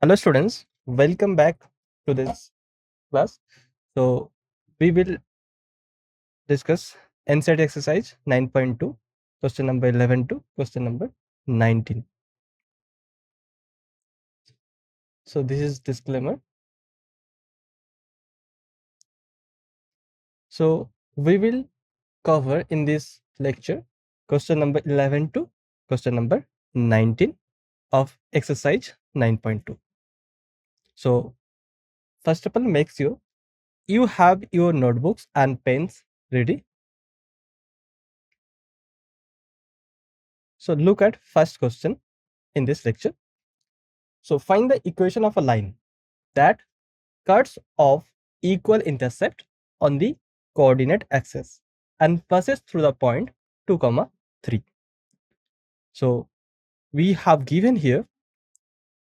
Hello students, welcome back to this class. So we will discuss NCERT exercise 9.2, question number 11 to question number 19. So this is disclaimer. So we will cover in this lecture question number 11 to question number 19 of exercise 9.2. So first of all, make sure you have your notebooks and pens ready. So look at first question in this lecture. So find the equation of a line that cuts off equal intercept on the coordinate axis and passes through the point 2, 3. So we have given here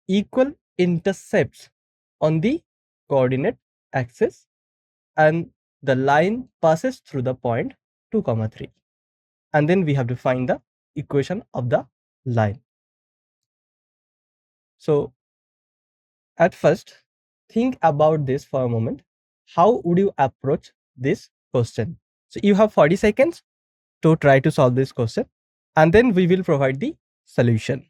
equal intercepts on the coordinate axis and the line passes through the point 2, 3. And then we have to find the equation of the line. So at first, think about this for a moment. How would you approach this question? So you have 40 seconds to try to solve this question, and then we will provide the solution.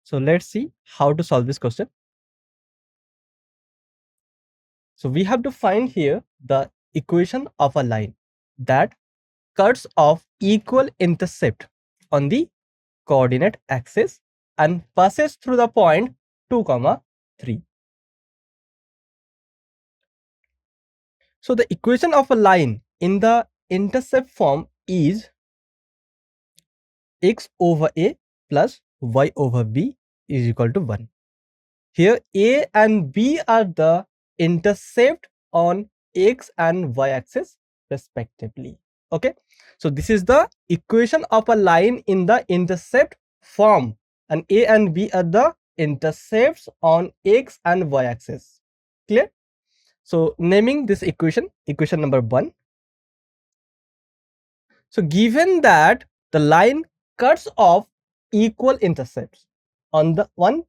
So let's see how to solve this question. So we have to find here the equation of a line that cuts off equal intercept on the coordinate axis and passes through the point 2, 3. So the equation of a line in the intercept form is x over a plus y over b is equal to 1. Here a and b are the intercept on x and y axis respectively. Okay, so this is the equation of a line in the intercept form, and a and b are the intercepts on x and y axis. Clear? So naming this equation number 1. So given that the line cuts off equal intercepts on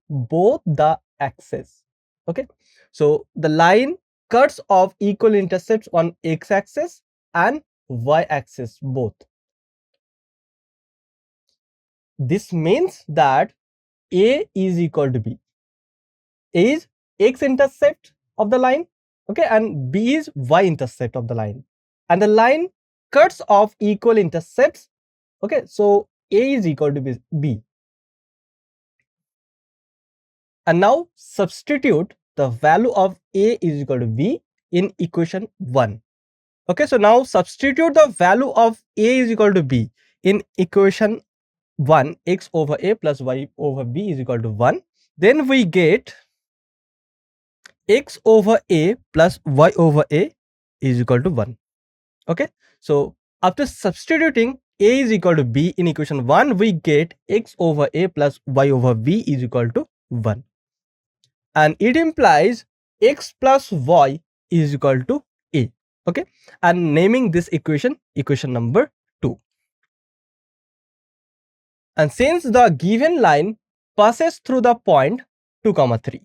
both the axes. Okay, so the line cuts off equal intercepts on x axis and y axis both. This means that a is equal to b. A is x intercept of the line, okay, and b is y intercept of the line, and the line cuts off equal intercepts. Okay, so a is equal to b. And now substitute the value of a is equal to b in equation 1. Okay, so now substitute the value of a is equal to b in equation 1, x over a plus y over b is equal to 1. Then we get x over a plus y over a is equal to 1. Okay, so after substituting a is equal to b in equation 1, we get x over a plus y over b is equal to 1. And it implies x plus y is equal to a. Okay, and naming this equation number 2. And since the given line passes through the point 2, 3.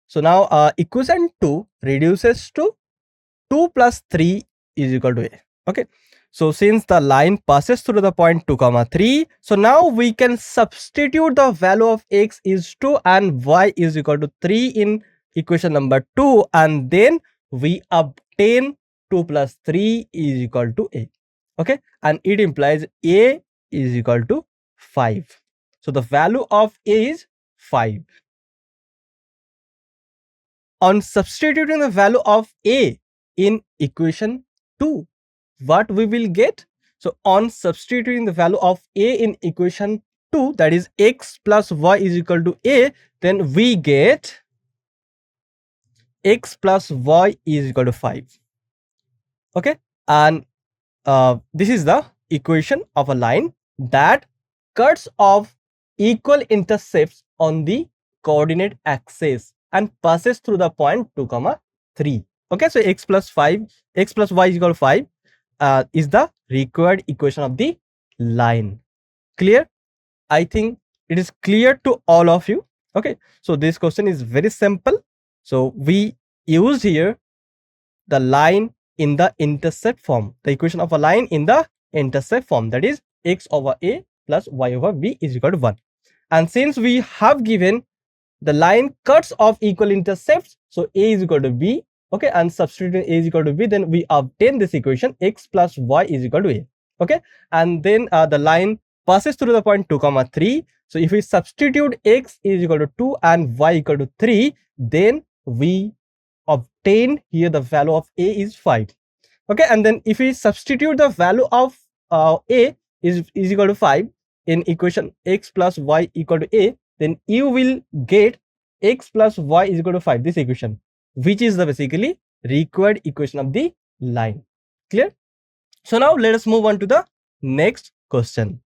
So now equation 2 reduces to 2 plus 3 is equal to a. Okay, so since the line passes through the point 2, 3, so now we can substitute the value of x is 2 and y is equal to 3 in equation number 2, and then we obtain 2 plus 3 is equal to a. Okay, and it implies a is equal to 5. So the value of a is 5. On substituting the value of a in equation 2, what we will get? So on substituting the value of a in equation 2, that is x plus y is equal to a, then we get x plus y is equal to 5. Okay, and this is the equation of a line that cuts off equal intercepts on the coordinate axis and passes through the point 2, 3. Okay, so x plus y is equal to 5 is the required equation of the line. Clear? I think it is clear to all of you. Okay, so this question is very simple. So we use here the line in the intercept form, the equation of a line in the intercept form, that is x over a plus y over b is equal to 1. And since we have given the line cuts off equal intercepts, so a is equal to b, okay, and substituting a is equal to b, then we obtain this equation x plus y is equal to a. Okay, and then the line passes through the point 2, 3. So if we substitute x is equal to 2 and y equal to 3, then we obtain here the value of a is 5. Okay, and then if we substitute the value of a is equal to 5 in equation x plus y equal to a, then you will get x plus y is equal to 5, this equation, which is the basically required equation of the line. Clear? So now let us move on to the next question.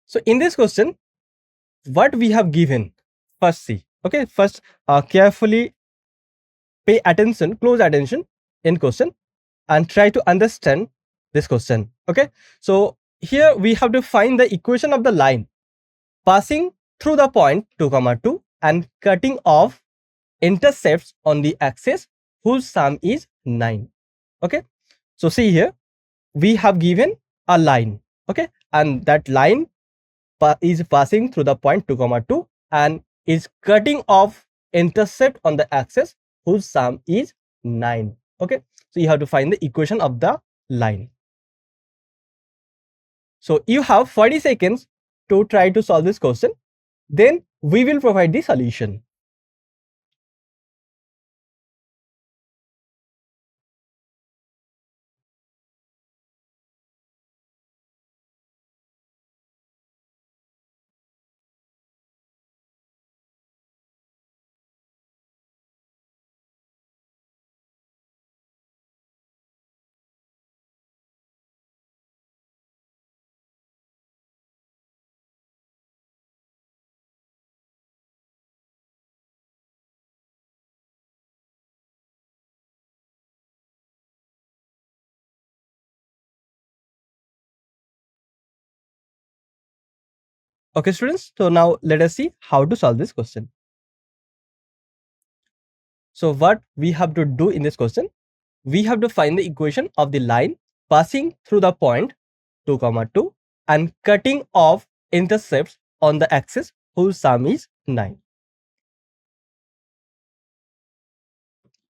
So in this question, what we have given, first see. Okay, first carefully pay attention, close attention in question and try to understand this question. Okay, so here we have to find the equation of the line passing through the point 2, 2 and cutting off intercepts on the axis whose sum is 9. Okay, so see here we have given a line, okay, and that line is passing through the point 2, 2 and is cutting off intercept on the axis whose sum is 9. Okay, so you have to find the equation of the line. So you have 40 seconds to try to solve this question, then we will provide the solution. Okay, students, so now let us see how to solve this question. So what we have to do in this question, we have to find the equation of the line passing through the point 2, 2 and cutting off intercepts on the axis whose sum is 9.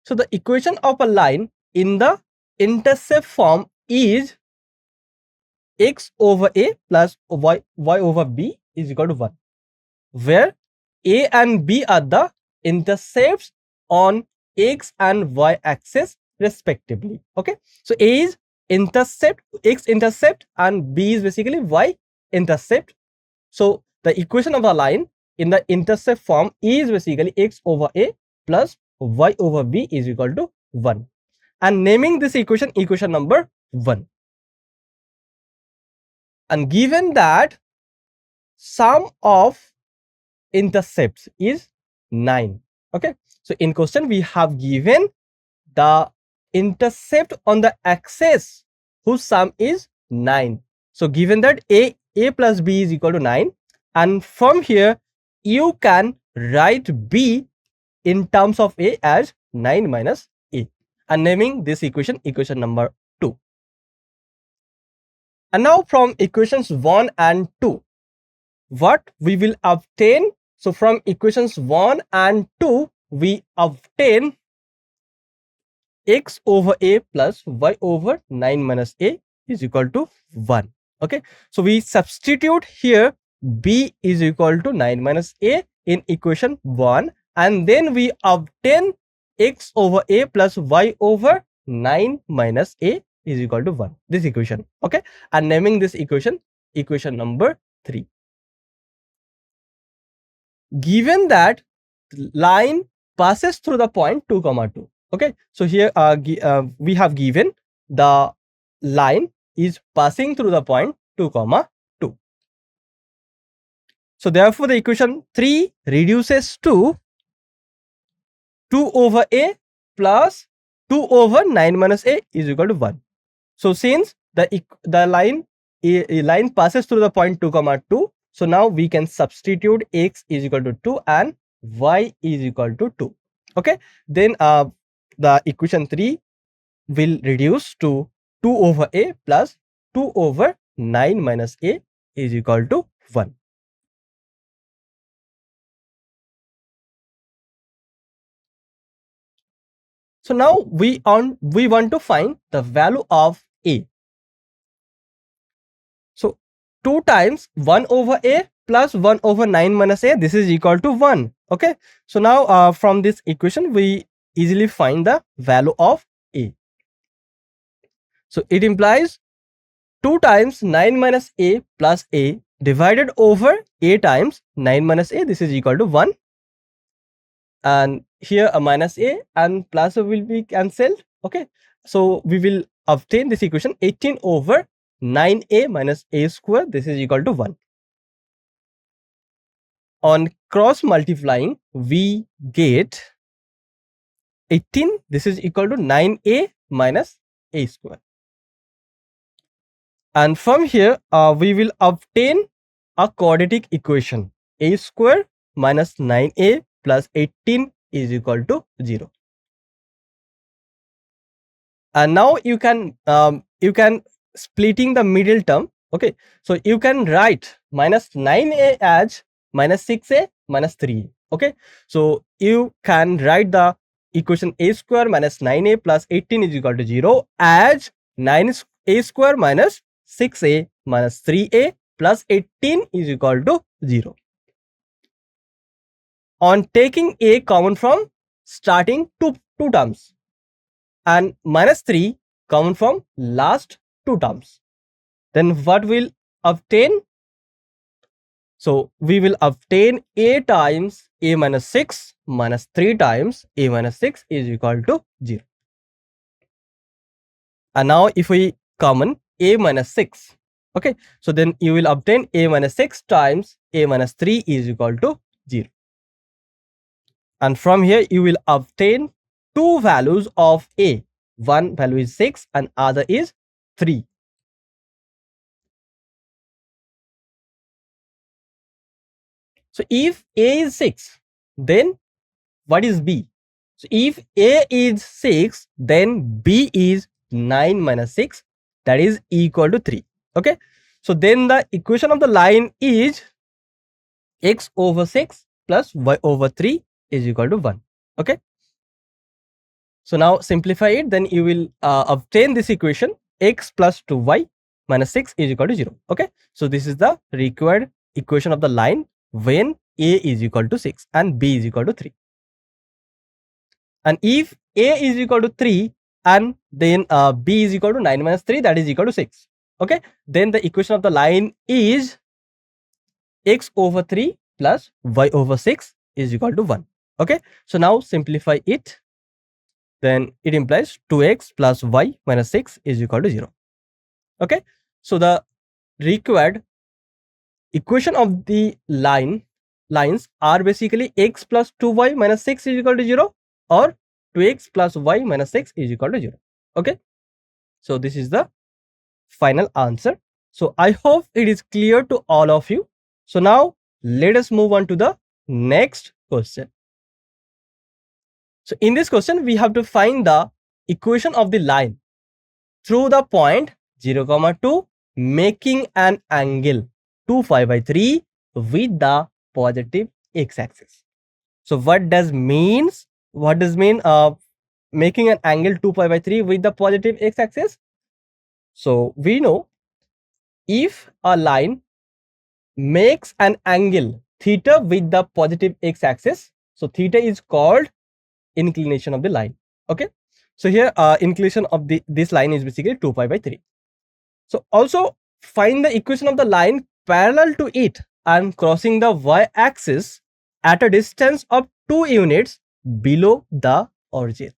So the equation of a line in the intercept form is x over a plus y over b is equal to 1, where a and b are the intercepts on x and y axis respectively. Okay, so a is intercept, x intercept, and b is basically y intercept. So the equation of a line in the intercept form is basically x over a plus y over b is equal to 1, and naming this equation equation number 1. And given that sum of intercepts is 9. Okay, so in question we have given the intercept on the axis whose sum is 9. So given that a plus b is equal to 9, and from here you can write b in terms of a as 9 minus a, and naming this equation equation number 2. And now from equations 1 and 2, what we will obtain? So from equations 1 and 2, we obtain x over a plus y over 9 minus a is equal to 1. Okay, so we substitute here b is equal to 9 minus a in equation 1, and then we obtain x over a plus y over 9 minus a is equal to 1. This equation, okay? And naming this equation number 3. Given that line passes through the point 2, 2. Okay, so here we have given the line is passing through the point 2, 2. So therefore the equation 3 reduces to 2 over a plus 2 over 9 minus a is equal to 1. So since the line passes through the point 2, 2, so now we can substitute x is equal to 2 and y is equal to 2. Okay, then the equation 3 will reduce to 2 over a plus 2 over 9 minus a is equal to 1. So now we want to find the value of a. So 2 times 1 over a plus 1 over 9 minus a, this is equal to 1. Okay, so now from this equation we easily find the value of a. So it implies 2 times 9 minus a plus a divided over a times 9 minus a, this is equal to 1. And here a minus a and plus a will be cancelled. Okay, so we will obtain this equation 18 over 9a minus a square, this is equal to 1. On cross multiplying, we get 18, this is equal to 9a minus a square. And from here, we will obtain a quadratic equation. A square minus 9a plus 18 is equal to 0. And now you can splitting the middle term. Okay, so you can write minus 9a as minus 6a minus 3a. Okay, so you can write the equation a square minus 9a plus 18 is equal to 0 as 9a square minus 6a minus 3a plus 18 is equal to 0. On taking a common from starting two terms and minus 3 common from last 2 terms, then what will obtain? So we will obtain a times a minus 6 minus 3 times a minus 6 is equal to 0. And now if we common a minus 6, okay, so then you will obtain a minus 6 times a minus 3 is equal to 0. And from here you will obtain two values of a. One value is 6 and other is 3. So if a is 6, then what is b? So if a is 6, then b is 9 minus 6, that is equal to 3. Okay, so then the equation of the line is x over 6 plus y over 3 is equal to 1. Okay, so now simplify it, then you will obtain this equation x plus 2y minus 6 is equal to 0. Okay, so this is the required equation of the line when a is equal to 6 and b is equal to 3. And if a is equal to 3 and then b is equal to 9 minus 3, that is equal to 6. Okay, then the equation of the line is x over 3 plus y over 6 is equal to 1. Okay, so now simplify it, then it implies 2x plus y minus 6 is equal to 0. Okay, so the required equation of the lines are basically x plus 2y minus 6 is equal to 0 or 2x plus y minus 6 is equal to 0. Okay, so this is the final answer. So I hope it is clear to all of you. So now let us move on to the next question. So in this question, we have to find the equation of the line through the point 0, 2, making an angle 2 pi by 3 with the positive x-axis. So what does mean making an angle 2 pi by 3 with the positive x-axis? So we know if a line makes an angle theta with the positive x-axis, so theta is called inclination of the line. Okay, so here inclination of this line is basically 2 pi by 3. So also find the equation of the line parallel to it and crossing the y-axis at a distance of 2 units below the origin.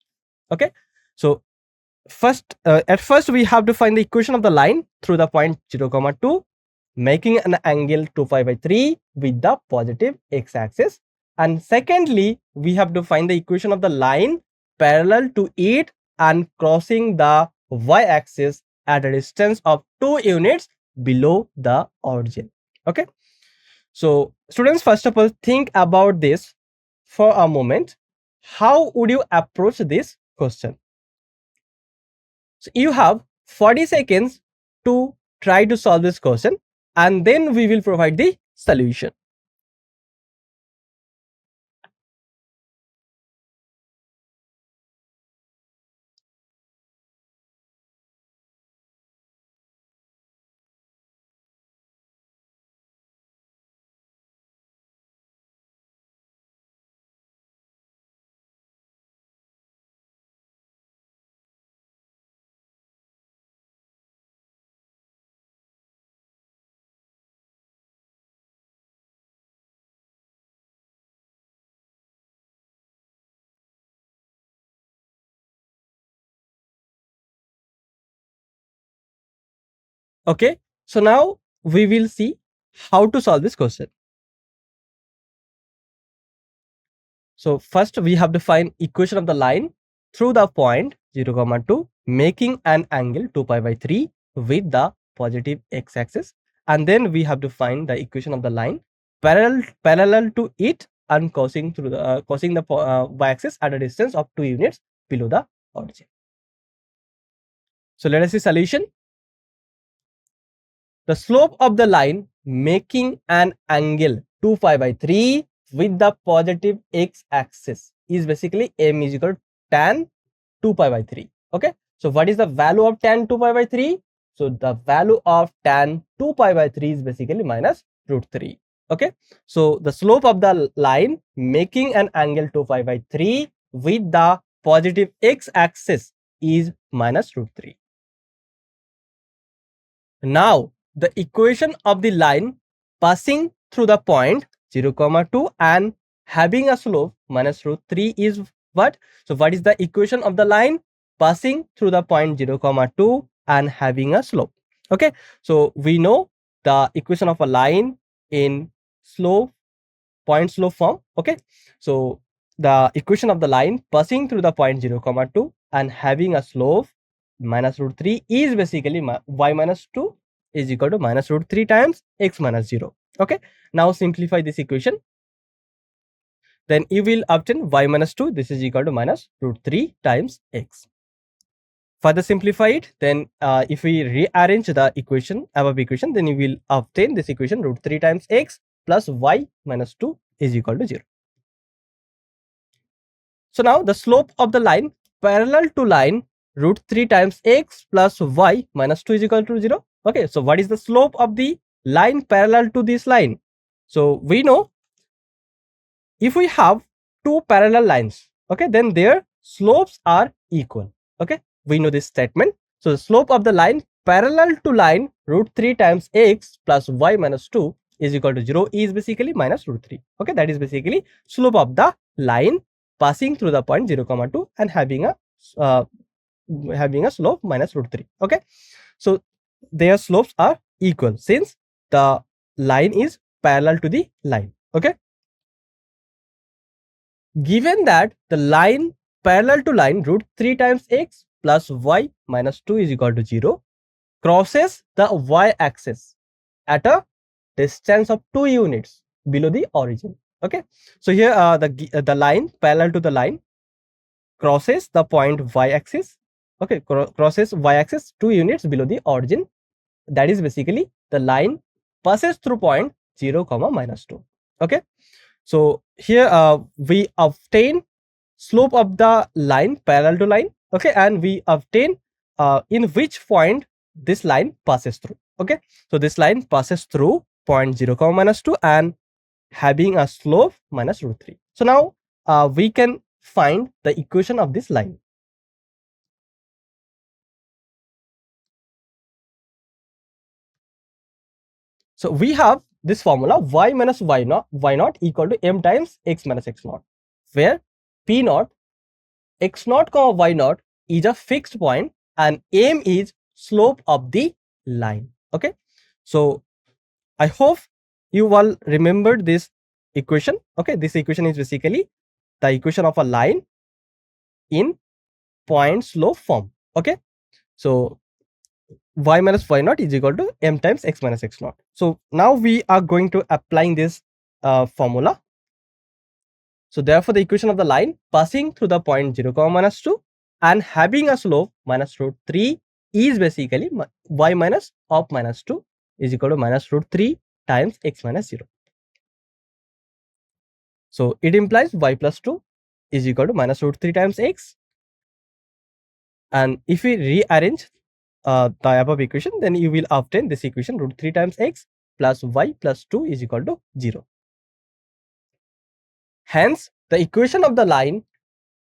Okay, so at first we have to find the equation of the line through the point 0, 2, making an angle 2 pi by 3 with the positive x-axis. And secondly, we have to find the equation of the line parallel to it and crossing the y-axis at a distance of 2 units below the origin. Okay, so students, first of all, think about this for a moment. How would you approach this question? So you have 40 seconds to try to solve this question, and then we will provide the solution. Okay, so now we will see how to solve this question. So first we have to find equation of the line through the point 0, 2, making an angle 2 pi by 3 with the positive x-axis, and then we have to find the equation of the line parallel to it and crossing the y-axis at a distance of 2 units below the origin. So let us see solution. The slope of the line making an angle 2 pi by 3 with the positive x-axis is basically m is equal to tan 2 pi by 3. Okay, so what is the value of tan 2 pi by 3? So the value of tan 2 pi by 3 is basically minus root 3. Okay, so the slope of the line making an angle 2 pi by 3 with the positive x-axis is minus root 3. Now the equation of the line passing through the point 0, 2 and having a slope minus root 3 is what? So what is the equation of the line passing through the point 0, 2 and having a slope? Okay, so we know the equation of a line in point slope form. Okay, so the equation of the line passing through the point 0, 2 and having a slope minus root 3 is basically y minus 2 is equal to minus root 3 times x minus 0. Okay, now simplify this equation. Then you will obtain y minus 2, this is equal to minus root 3 times x. Further simplify it, then if we rearrange the equation, above equation, then you will obtain this equation root 3 times x plus y minus 2 is equal to 0. So now the slope of the line parallel to line root 3 times x plus y minus 2 is equal to 0. Okay, so what is the slope of the line parallel to this line? So we know if we have two parallel lines, okay, then their slopes are equal. Okay, we know this statement. So the slope of the line parallel to line root 3 times x plus y minus 2 is equal to 0 is basically minus root 3. Okay, that is basically slope of the line passing through the point 0, 2 and having a slope minus root 3. Okay, so their slopes are equal since the line is parallel to the line. Okay, given that the line parallel to line root 3 times x plus y minus 2 is equal to 0 crosses the y-axis at a distance of 2 units below the origin. Okay, so here the line parallel to the line crosses the point y-axis. Okay, crosses y-axis 2 units below the origin. That is basically the line passes through point 0, minus 2. Okay, so here we obtain slope of the line parallel to line. Okay, and we obtain in which point this line passes through. Okay, so this line passes through point 0, minus 2 and having a slope minus root 3. So now we can find the equation of this line. So we have this formula y minus y naught equal to m times x minus x naught, where p naught, x naught comma y naught is a fixed point and m is slope of the line. Okay, so I hope you all remembered this equation. Okay, this equation is basically the equation of a line in point slope form. Okay, so y minus y naught is equal to m times x minus x naught. So now we are going to applying this formula. So therefore the equation of the line passing through the point 0 comma minus 2 and having a slope minus root 3 is basically y minus of minus 2 is equal to minus root 3 times x minus 0. So it implies y plus 2 is equal to minus root 3 times x. And if we rearrange the above equation, then you will obtain this equation root 3 times x plus y plus 2 is equal to 0. Hence, the equation of the line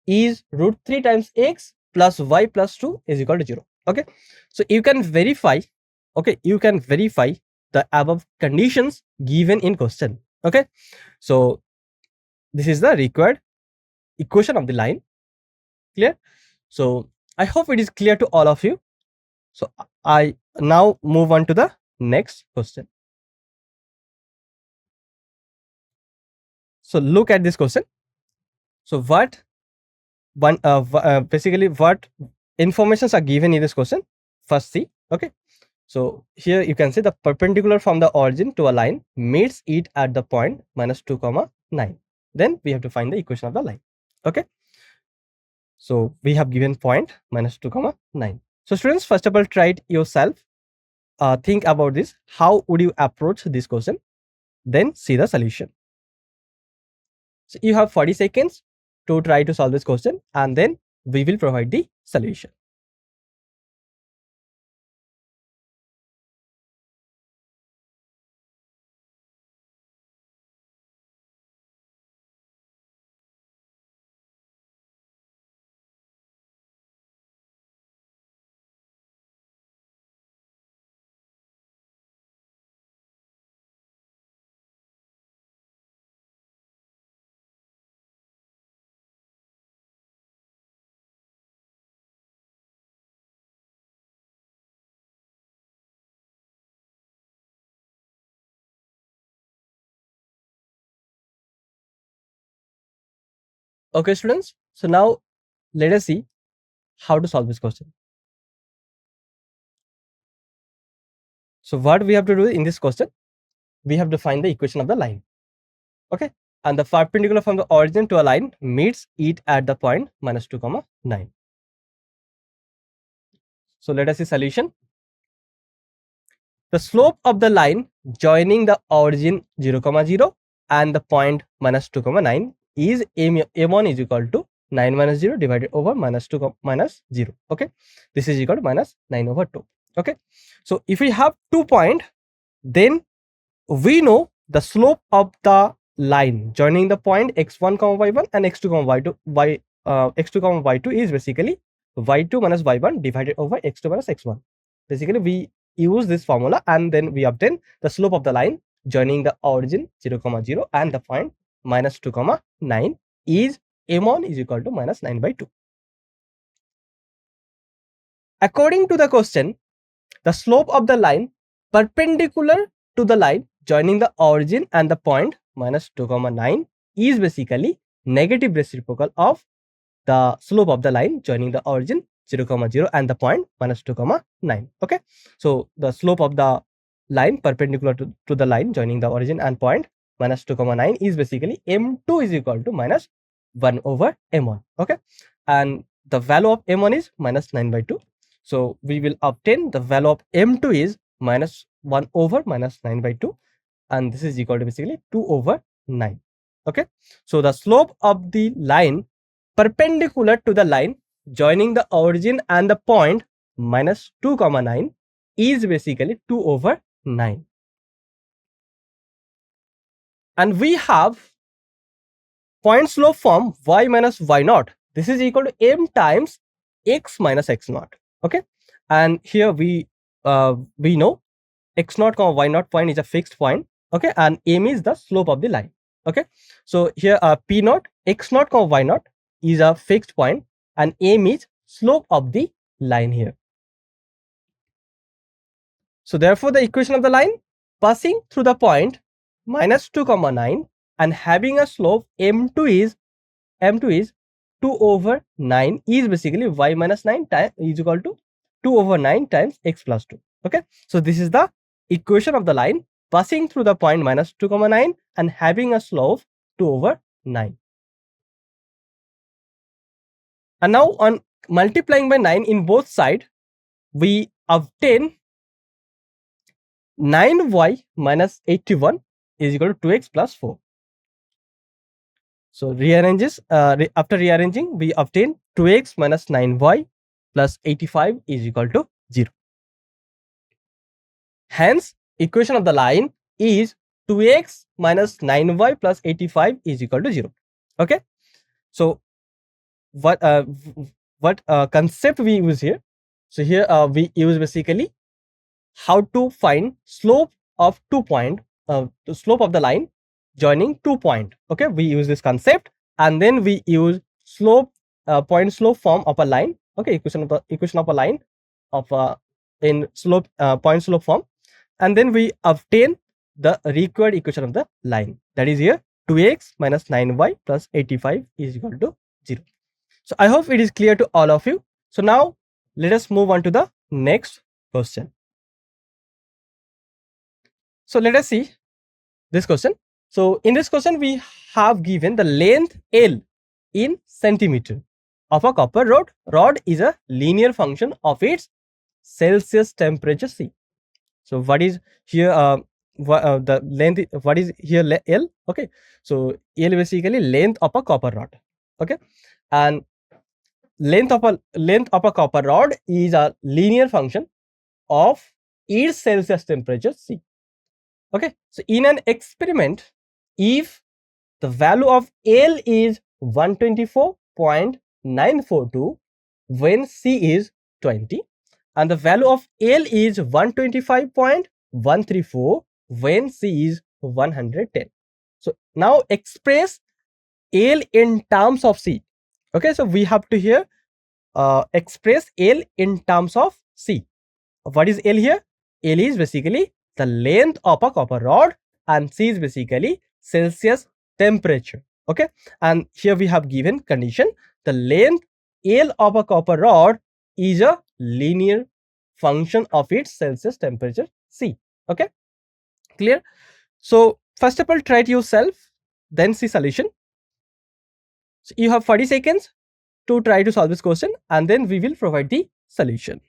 is root 3 times x plus y plus 2 is equal to 0. Okay, so you can verify, the above conditions given in question. Okay, so this is the required equation of the line. Clear? So I hope it is clear to all of you. So I now move on to the next question. So look at this question. So basically what informations are given in this question? First see. Okay, so here you can see the perpendicular from the origin to a line meets it at the point minus 2 comma 9. Then we have to find the equation of the line. Okay, so we have given point minus 2 comma 9. So students, first of all, try it yourself. Think about this. How would you approach this question? Then see the solution. So you have 40 seconds to try to solve this question, and then we will provide the solution. Okay, students. So now let us see how to solve this question. So what we have to do in this question, we have to find the equation of the line. Okay, and the perpendicular from the origin to a line meets it at the point minus 2 comma 9. So let us see solution. The slope of the line joining the origin 0 comma 0 and the point minus 2 comma 9 is m1 is equal to 9 minus 0 divided over minus 2 minus 0. Okay, this is equal to minus 9 over 2. Okay, so if we have 2 points, then we know the slope of the line joining the point x1 comma y1 and x2 comma y2 x2 comma y2 is basically y2 minus y1 divided over x2 minus x1. Basically we use this formula and then we obtain the slope of the line joining the origin 0 comma 0 and the point minus 2 comma 9 is m1 is equal to minus 9 by 2. According to the question, the slope of the line perpendicular to the line joining the origin and the point minus 2 comma 9 is basically negative reciprocal of the slope of the line joining the origin 0 comma 0 and the point minus 2 comma 9. Okay, so the slope of the line perpendicular to the line joining the origin and point minus 2 comma 9 is basically m2 is equal to minus 1 over m1. Okay, and the value of m1 is minus 9 by 2. So we will obtain the value of m2 is minus 1 over minus 9 by 2, and this is equal to basically 2 over 9. Okay, so the slope of the line perpendicular to the line joining the origin and the point minus 2 comma 9 is basically 2 over 9. And we have point slope form y minus y naught, this is equal to m times x minus x naught. Okay, and here we know x naught comma y naught point is a fixed point. Okay, and m is the slope of the line. Okay, so here p naught x naught comma y naught is a fixed point and m is slope of the line here. So therefore the equation of the line passing through the point minus 2 comma 9 and having a slope m2 is 2 over 9 is basically y minus 9 time is equal to 2 over 9 times x plus 2. Okay, so this is the equation of the line passing through the point minus 2 comma 9 and having a slope 2 over 9. And now on multiplying by 9 in both sides, we obtain 9y minus 81 is equal to 2x plus 4. So after rearranging, we obtain 2x minus 9y plus 85 is equal to 0. Hence, equation of the line is 2x minus 9y plus 85 is equal to 0. Okay. So what concept we use here? So here we use basically how to find slope of 2 point, the slope of the line joining 2 point. Okay, we use this concept and then we use slope point slope form of a line. Okay, equation of a line of in slope point slope form, and then we obtain the required equation of the line, that is here 2x minus 9y plus 85 is equal to 0. So I hope it is clear to all of you. So now let us move on to the next question. So let us see this question. So in this question, we have given the length L in centimeter of a copper rod. Rod is a linear function of its Celsius temperature C. So what is here the length? What is here L? Okay, so L basically length of a copper rod. Okay, and length of a copper rod is a linear function of its Celsius temperature C. Okay, so in an experiment, if the value of L is 124.942 when C is 20 and the value of L is 125.134 when C is 110. So now express L in terms of C. Okay, so we have to here express L in terms of C. What is L here? L is basically the length of a copper rod and C is basically Celsius temperature. Okay, and here we have given condition, the length L of a copper rod is a linear function of its Celsius temperature C. Okay, clear? So first of all, try it yourself, then see solution. So you have 40 seconds to try to solve this question and then we will provide the solution.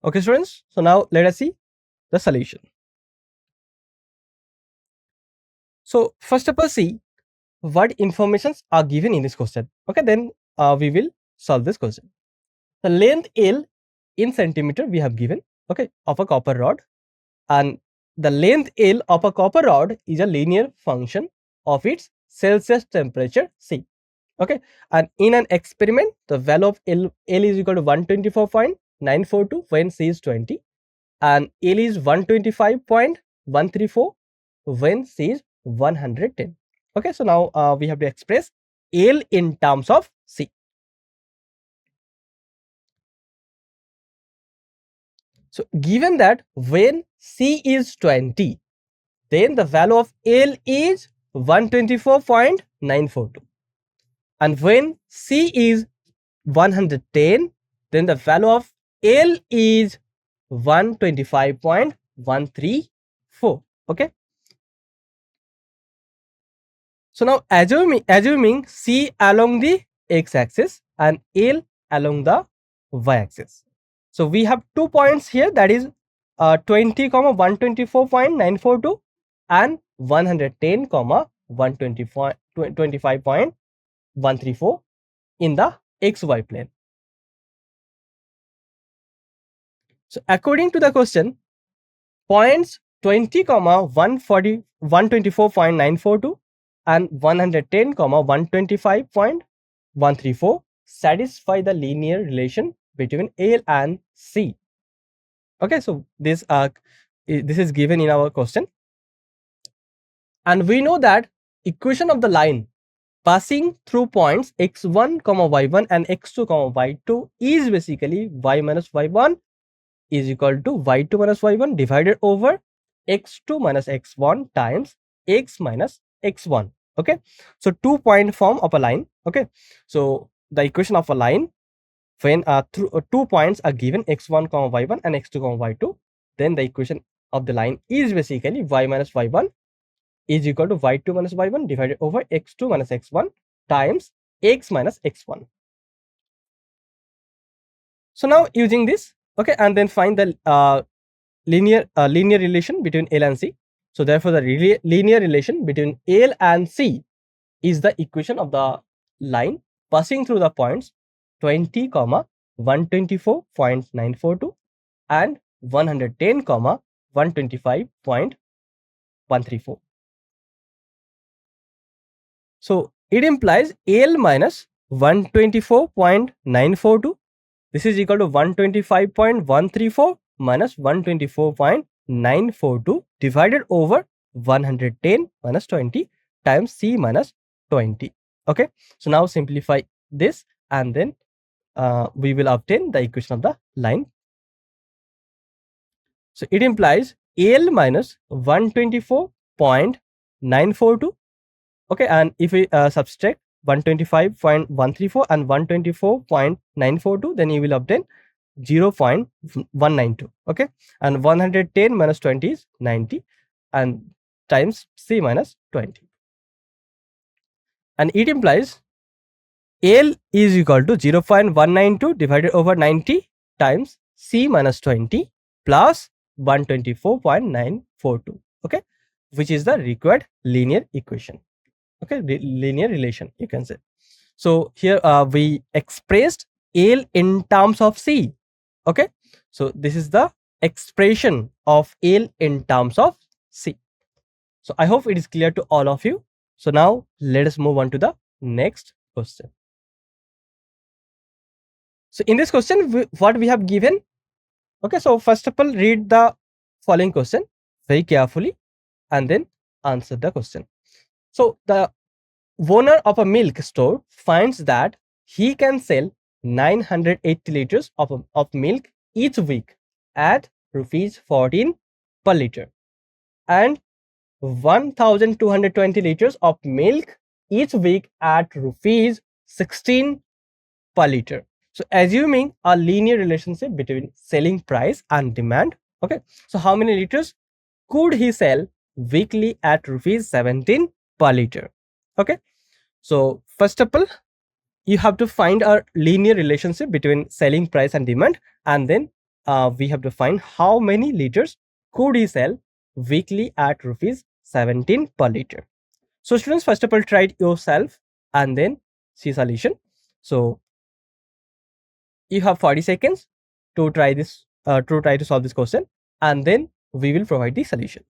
Okay, students. So now let us see the solution. So first of all, see what informations are given in this question. Okay, then we will solve this question. The length L in centimeter we have given, okay, of a copper rod, and the length L of a copper rod is a linear function of its Celsius temperature C. Okay, and in an experiment, the value of L is equal to 124.942 when C is 20, and L is 125.134 when C is 110. Okay, so now we have to express L in terms of C. So given that when C is 20, then the value of L is 124.942. And when C is 110, then the value of L is 125.134. Okay. So now assuming C along the x-axis and L along the y-axis. So we have 2 points here, that is 20, 124.942 and 110, 125.134 in the xy plane. So according to the question, points 20, 124.942 and 110, 125.134 satisfy the linear relation between L and C. Okay, so this is given in our question, and we know that equation of the line passing through points x1, y1 and x2, y2 is basically y minus y1 is equal to y2 minus y1 divided over x2 minus x1 times x minus x1. Okay, so 2-point form of a line. Okay, so the equation of a line when 2 points are given x1, y1 and x2, y2, then the equation of the line is basically y minus y1 is equal to y2 minus y1 divided over x2 minus x1 times x minus x1. So now using this, okay, and then find the linear relation between L and C. So therefore the linear relation between L and C is the equation of the line passing through the points 20, 124.942 and 110, 125.134. So it implies L minus 124.942. This is equal to 125.134 minus 124.942 divided over 110 minus 20 times C minus 20. Okay, so now simplify this and then we will obtain the equation of the line. So it implies L minus 124.942. Okay, and if we subtract 125.134 and 124.942, then you will obtain 0.192. Okay, and 110 minus 20 is 90 and times C minus 20, and it implies L is equal to 0.192 divided over 90 times C minus 20 plus 124.942. Okay, which is the required linear equation. Okay, linear relation you can say. So here we expressed L in terms of C. Okay, so this is the expression of L in terms of C. So I hope it is clear to all of you. So now let us move on to the next question. So in this question, what we have given. Okay, so first of all, read the following question very carefully and then answer the question. So the owner of a milk store finds that he can sell 980 liters of milk each week at rupees 14 per liter and 1220 liters of milk each week at rupees 16 per liter. So assuming a linear relationship between selling price and demand. Okay, so how many liters could he sell weekly at rupees 17 per liter? Okay, so first of all, you have to find a linear relationship between selling price and demand, and then we have to find how many liters could he sell weekly at rupees 17 per liter. So students, first of all, try it yourself and then see solution. So you have 40 seconds to try this to solve this question, and then we will provide the solution.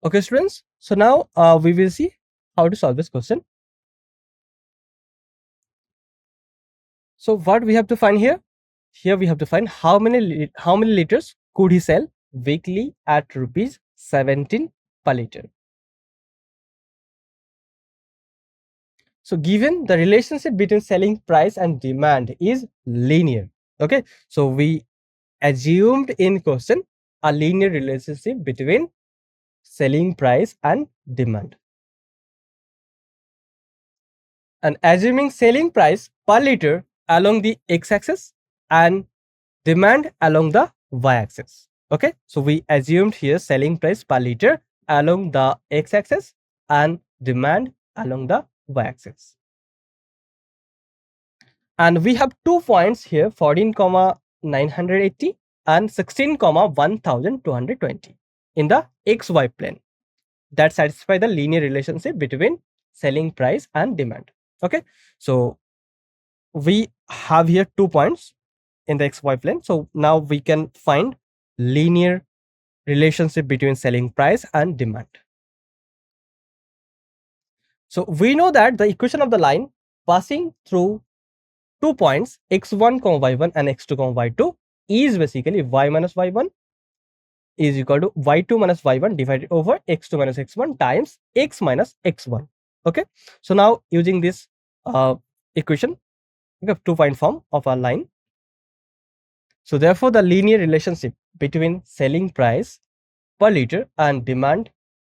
Okay, students. So now we will see how to solve this question. So what we have to find here? Here we have to find how many liters could he sell weekly at rupees 17 per liter. So given the relationship between selling price and demand is linear. Okay, so we assumed in question a linear relationship between selling price and demand. And assuming selling price per liter along the x-axis and demand along the y-axis. Okay, so we assumed here selling price per liter along the x-axis and demand along the y-axis. And we have 2 points here, 14 comma 980 and 16 comma 1220 in the xy plane that satisfy the linear relationship between selling price and demand. Okay, so we have here 2 points in the xy plane. So now we can find linear relationship between selling price and demand. So we know that the equation of the line passing through 2 points x1, y1 and x2, y2 is basically y minus y1 is equal to y2 minus y1 divided over x2 minus x1 times x minus x1. Okay, so now using this equation, we have 2-point form of our line. So therefore, the linear relationship between selling price per liter and demand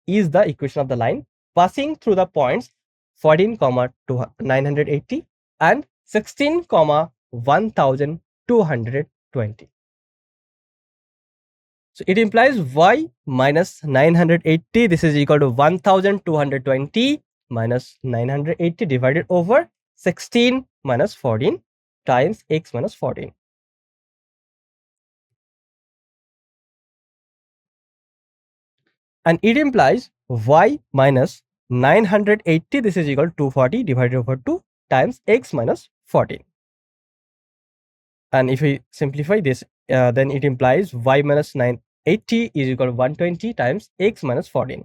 is the equation of the line passing through the points 14 comma 980 and 16 comma 1220. So it implies y minus 980, this is equal to 1220 minus 980 divided over 16 minus 14 times x minus 14. And it implies y minus 980, this is equal to 240 divided over 2 times x minus 14. And if we simplify this, then it implies y minus 980 is equal to 120 times x minus 14.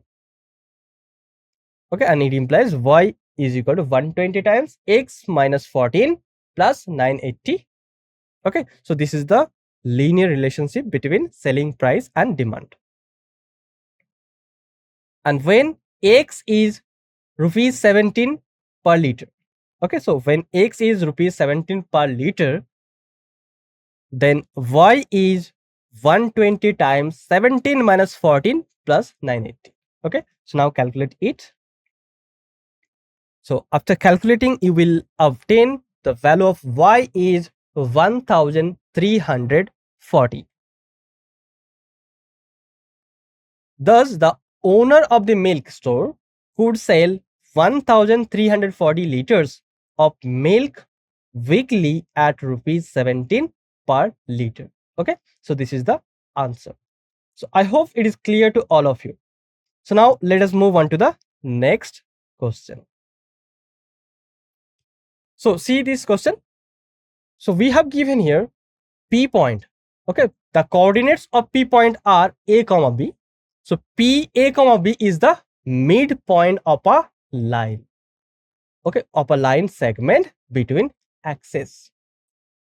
Okay, and it implies y is equal to 120 times x minus 14 plus 980. Okay, so this is the linear relationship between selling price and demand. And when x is rupees 17 per liter, okay, so when x is rupees 17 per liter, then y is 120 times 17 minus 14 plus 980. Okay, so now calculate it. So after calculating, you will obtain the value of y is 1340. Thus, the owner of the milk store could sell 1340 liters of milk weekly at rupees 17 per liter. Okay, so this is the answer. So I hope it is clear to all of you. So now let us move on to the next question. So see this question. So we have given here P point. Okay, the coordinates of P point are A comma B. So P A comma B is the midpoint of a line. Okay, of a line segment between axes.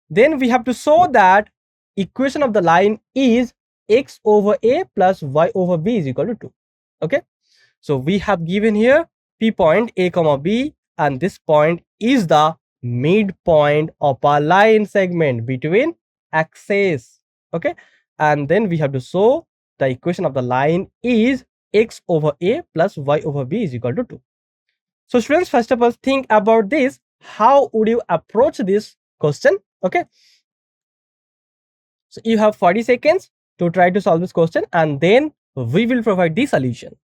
Then we have to show that equation of the line is x over A plus y over B is equal to 2. Okay, so we have given here P point A comma B, and this point is the midpoint of a line segment between axes. Okay, and then we have to show the equation of the line is x over A plus y over B is equal to 2. So students, first of all, think about this. How would you approach this question? Okay, so you have 40 seconds to try to solve this question, and then we will provide the solution.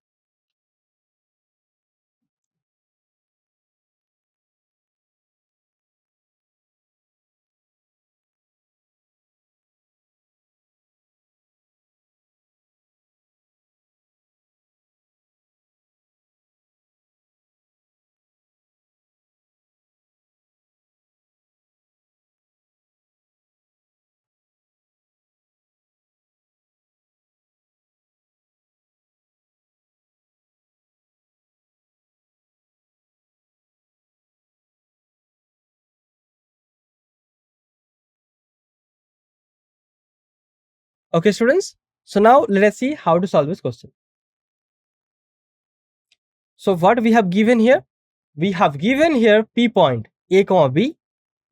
Okay, students. So now let us see how to solve this question. So what we have given here? We have given here P point A comma B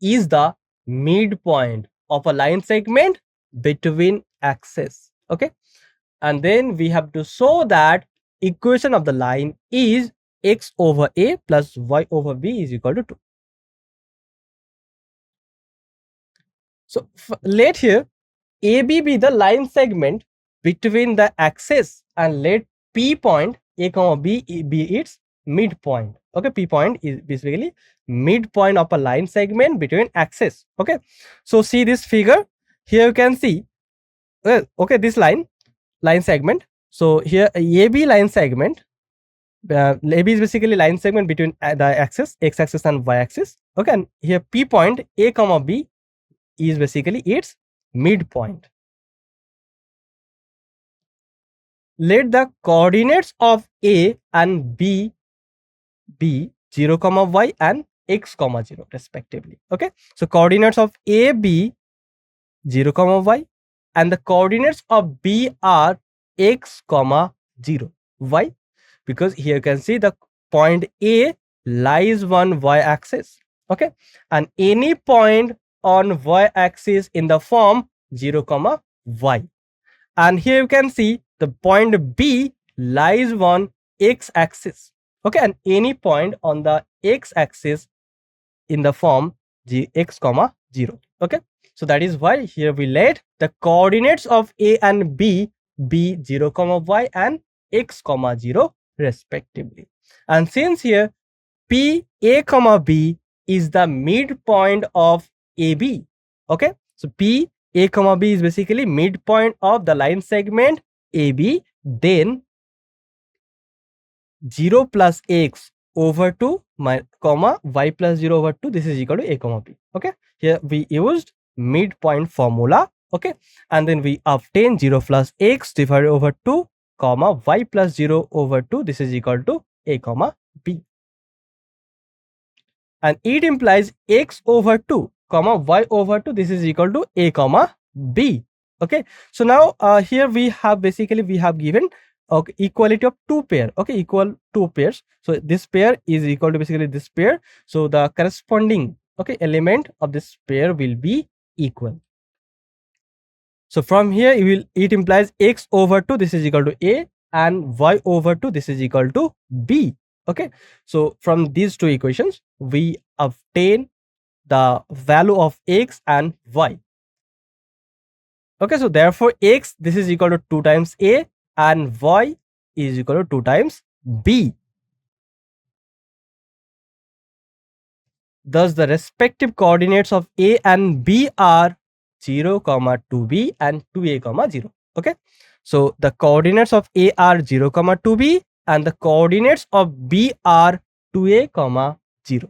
is the midpoint of a line segment between axes. Okay. And then we have to show that equation of the line is x over a plus y over b is equal to 2. So let here AB be the line segment between the axis and let P point A comma B be its midpoint. Okay, P point is basically midpoint of a line segment between axis. Okay, so see this figure. Here you can see, well, okay, this line segment. So here AB line segment. AB is basically line segment between the axis, x-axis and y-axis. Okay, and here P point A comma B is basically its midpoint. Let the coordinates of A and B be 0 comma y and x comma 0 respectively. Okay, so coordinates of A be 0 comma y and the coordinates of B are x comma 0. Why? Because here you can see the point A lies on y axis. Okay, and any point on y axis in the form 0 comma y, and here you can see the point B lies on x axis. Okay, and any point on the x axis in the form x comma 0. Okay, so that is why here we let the coordinates of A and B be 0 comma y and x comma 0 respectively. And since here P A comma B is the midpoint of AB. Okay, so P A comma B is basically midpoint of the line segment AB, then 0 plus x over 2 comma y plus 0 over 2, this is equal to A comma B. Okay, here we used midpoint formula. Okay, and then we obtain 0 plus x divided over 2 comma y plus 0 over 2, this is equal to A comma B, and it implies x over 2 comma y over 2, this is equal to A comma B. Okay, so now here we have basically we have given equality of two pair. Okay, equal two pairs, so this pair is equal to basically this pair, so the corresponding element of this pair will be equal. So from here it implies x over 2, this is equal to A, and y over 2, this is equal to B. Okay, so from these two equations we obtain the value of x and y. Okay, so therefore x, this is equal to 2 times A, and y is equal to 2 times B. Thus the respective coordinates of A and B are 0 comma 2b and 2a comma 0. Okay, so the coordinates of A are 0 comma 2b and the coordinates of B are 2a comma 0.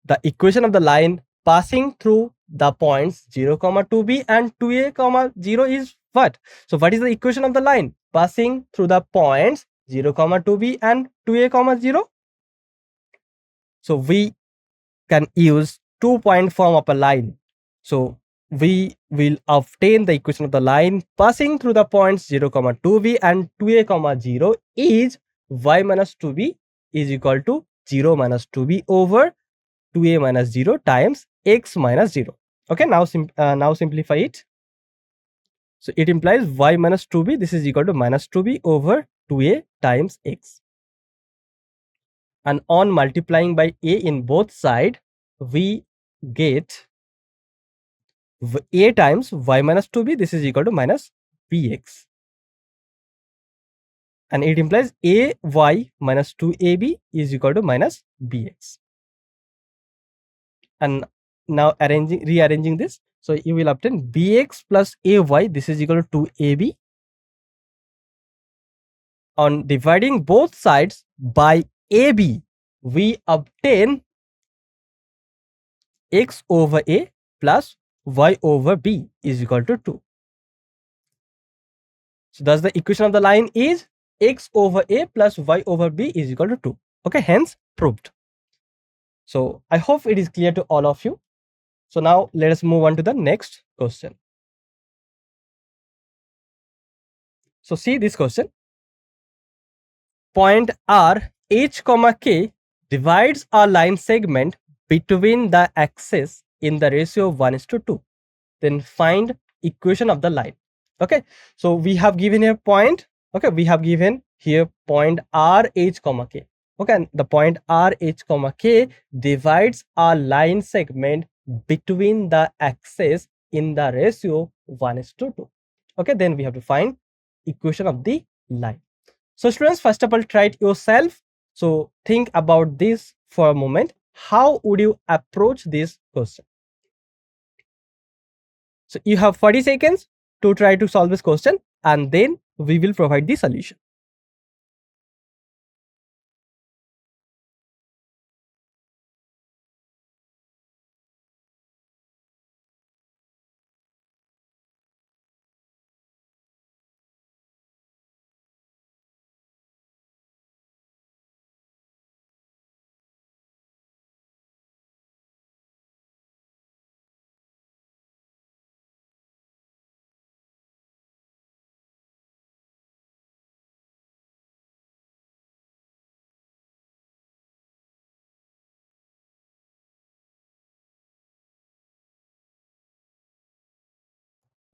The equation of the line passing through the points 0 comma 2b and 2a comma 0 is what? So what is the equation of the line passing through the points 0 comma 2b and 2a comma 0? So we can use 2-point form of a line. So we will obtain the equation of the line passing through the points 0 comma 2b and 2a comma 0 is y minus 2b is equal to 0 minus 2b over 2a minus 0 times x minus 0. Okay, now simplify it. So it implies y minus 2b, this is equal to minus 2b over 2a times x. And on multiplying by a in both sides, we get a times y minus 2b, this is equal to minus bx. And it implies ay minus 2ab is equal to minus bx. And now rearranging this, so you will obtain bx plus ay, this is equal to 2ab. On dividing both sides by ab, we obtain x over a plus y over b is equal to 2. So thus the equation of the line is x over a plus y over b is equal to 2. Okay, hence proved. So I hope it is clear to all of you. So now let us move on to the next question. So see this question. Point R h comma k divides a line segment between the axes in the ratio of 1:2. Then find equation of the line. Okay, so we have given here point. Okay, we have given here point R h comma k. Okay, and the point R h comma k divides a line segment between the axes in the ratio 1:2. Okay, then we have to find equation of the line. So students, first of all, try it yourself. So think about this for a moment. How would you approach this question? So you have 40 seconds to try to solve this question, and then we will provide the solution.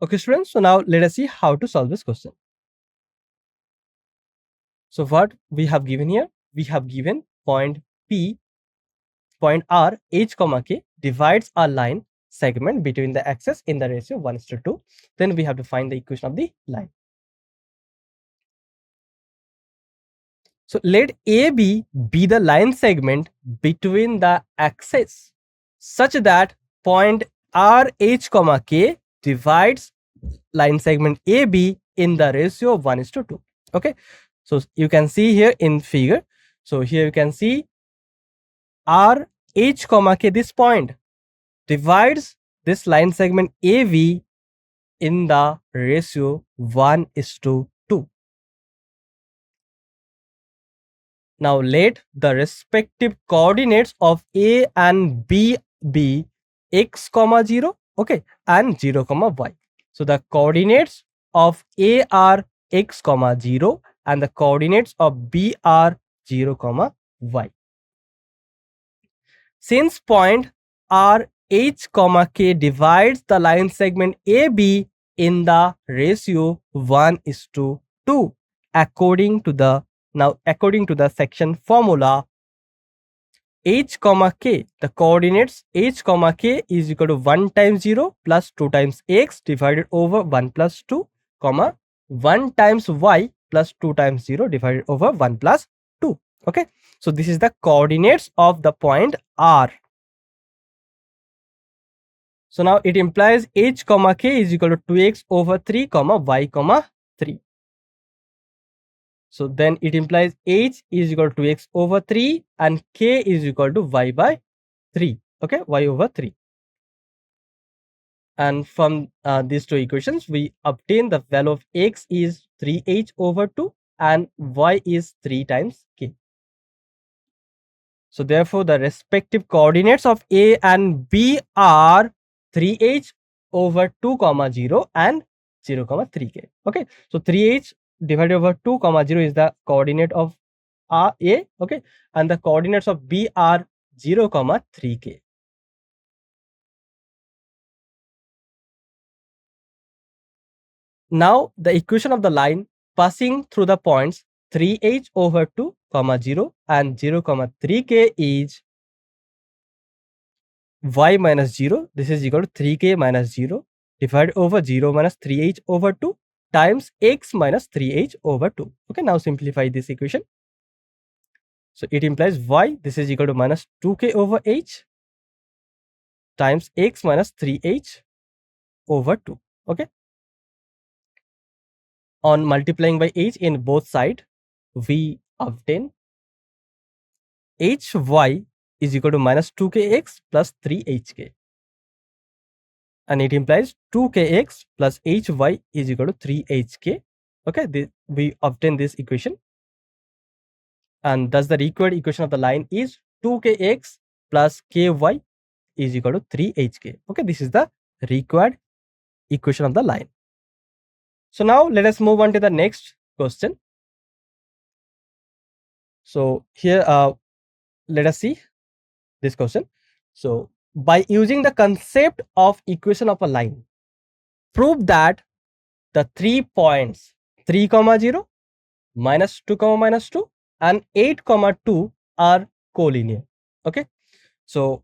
Okay, students. So now let us see how to solve this question. So what we have given here, we have given point P, point R, h comma k divides a line segment between the axes in the ratio 1:2. Then we have to find the equation of the line. So let AB be the line segment between the axes such that point RH comma K divides line segment AB in the ratio of 1:2. Okay, so you can see here in figure. So here you can see RH comma K, this point divides this line segment AV in the ratio 1:2. Now let the respective coordinates of A and B be x comma 0, okay, and 0 comma y. So the coordinates of A are x comma 0 and the coordinates of B are 0 comma y. Since point R h comma k divides the line segment AB in the ratio 1:2, according to the section formula, h comma k, the coordinates h comma k is equal to 1 times 0 plus 2 times x divided over 1 plus 2, comma 1 times y plus 2 times 0 divided over 1 plus 2. Okay, so this is the coordinates of the point R. So now it implies h comma k is equal to 2x over 3 comma y comma 3. So then it implies h is equal to x over 3 and k is equal to y by 3. Okay, y over 3. And from these two equations, we obtain the value of x is 3h over 2 and y is 3 times k. So therefore, the respective coordinates of A and B are 3h over 2 comma 0 and 0 comma 3k. Okay, so 3h divided over 2 comma 0 is the coordinate of A, okay, and the coordinates of B are 0 comma 3k. Now the equation of the line passing through the points 3h over 2 comma 0 and 0 comma 3k is y minus 0, this is equal to 3k minus 0 divided over 0 minus 3h over 2 times x minus 3h over 2. Okay, now simplify this equation. So it implies y, this is equal to minus 2k over h times x minus 3h over 2. Okay, on multiplying by h in both sides, we obtain hy is equal to minus 2kx plus 3hk. And it implies 2kx plus hy is equal to 3hk. Okay, we obtain this equation. And thus the required equation of the line is 2kx plus ky is equal to 3hk. Okay, this is the required equation of the line. So now let us move on to the next question. So here let us see this question. So by using the concept of equation of a line, prove that the 3 points 3, 0, minus 2, minus 2 and 8, 2 are collinear. Okay, so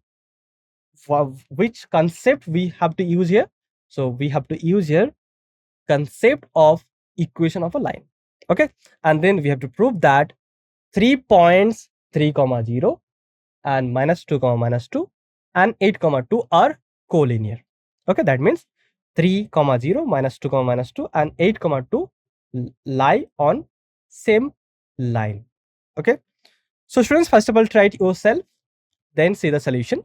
for which concept we have to use here? So we have to use here concept of equation of a line. Okay, and then we have to prove that 3 points 3, 0 and minus 2, minus 2 and 8, 2 are collinear. Okay, that means 3, 0 minus 2, minus 2 and 8, 2 lie on same line. Okay, so students, first of all, try it yourself, then see the solution.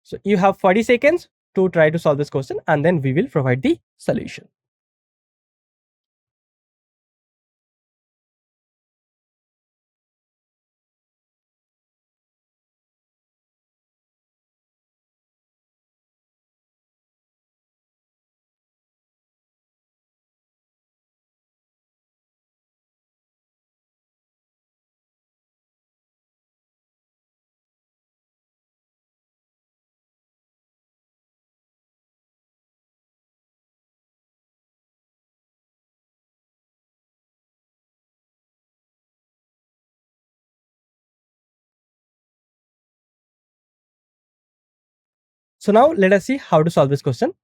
So you have 40 seconds to try to solve this question, and then we will provide the solution. So now let us see how to solve this question.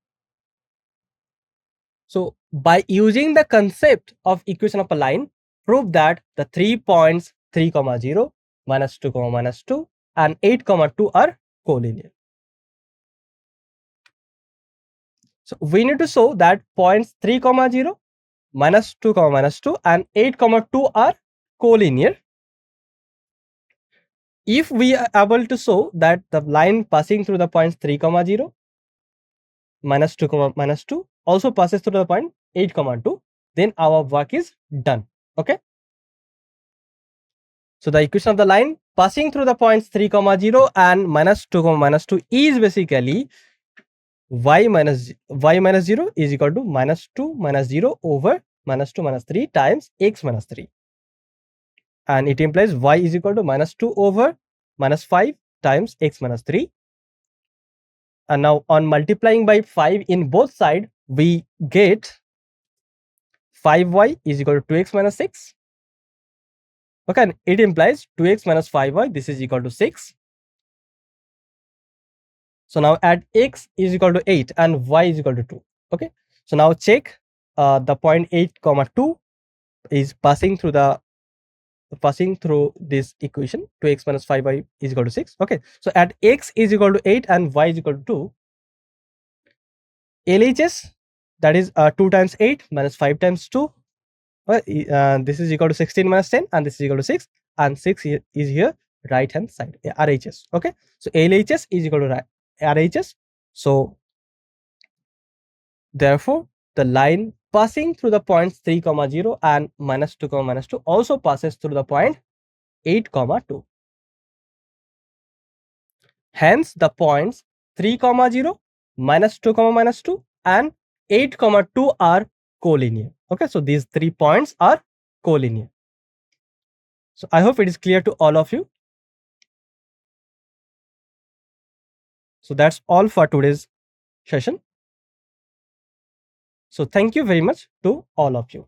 So by using the concept of equation of a line, prove that the 3 points 3, 0, minus 2, minus 2 and 8, 2 are collinear. So we need to show that points 3, 0, minus 2, minus 2 and 8, 2 are collinear if we are able to show that the line passing through the points 3, 0, minus 2, minus 2 also passes through the point 8, 2, then our work is done. Okay, so the equation of the line passing through the points 3, 0 and minus 2, minus 2 is basically y minus 0 is equal to minus 2 minus 0 over minus 2 minus 3 times x minus 3, and it implies y is equal to minus 2 over minus 5 times x minus 3. And now on multiplying by 5 in both sides, we get 5y is equal to 2x minus 6. Okay, and it implies 2x minus 5y, this is equal to 6. So now add x is equal to 8 and y is equal to 2. Okay, so now check the point 8, 2 is passing through this equation. 2x minus 5y is equal to 6. Okay, so at x is equal to 8 and y is equal to 2, LHS, that is 2 times 8 minus 5 times 2, this is equal to 16 minus 10 and this is equal to 6, and 6 is here right hand side, RHS. Okay, so LHS is equal to RHS. So therefore the line passing through the points 3, 0 and minus 2, minus 2 also passes through the point 8, 2. Hence the points 3, 0, minus 2, minus 2 and 8, 2 are collinear. Okay, so these 3 points are collinear. So I hope it is clear to all of you. So that's all for today's session. So thank you very much to all of you.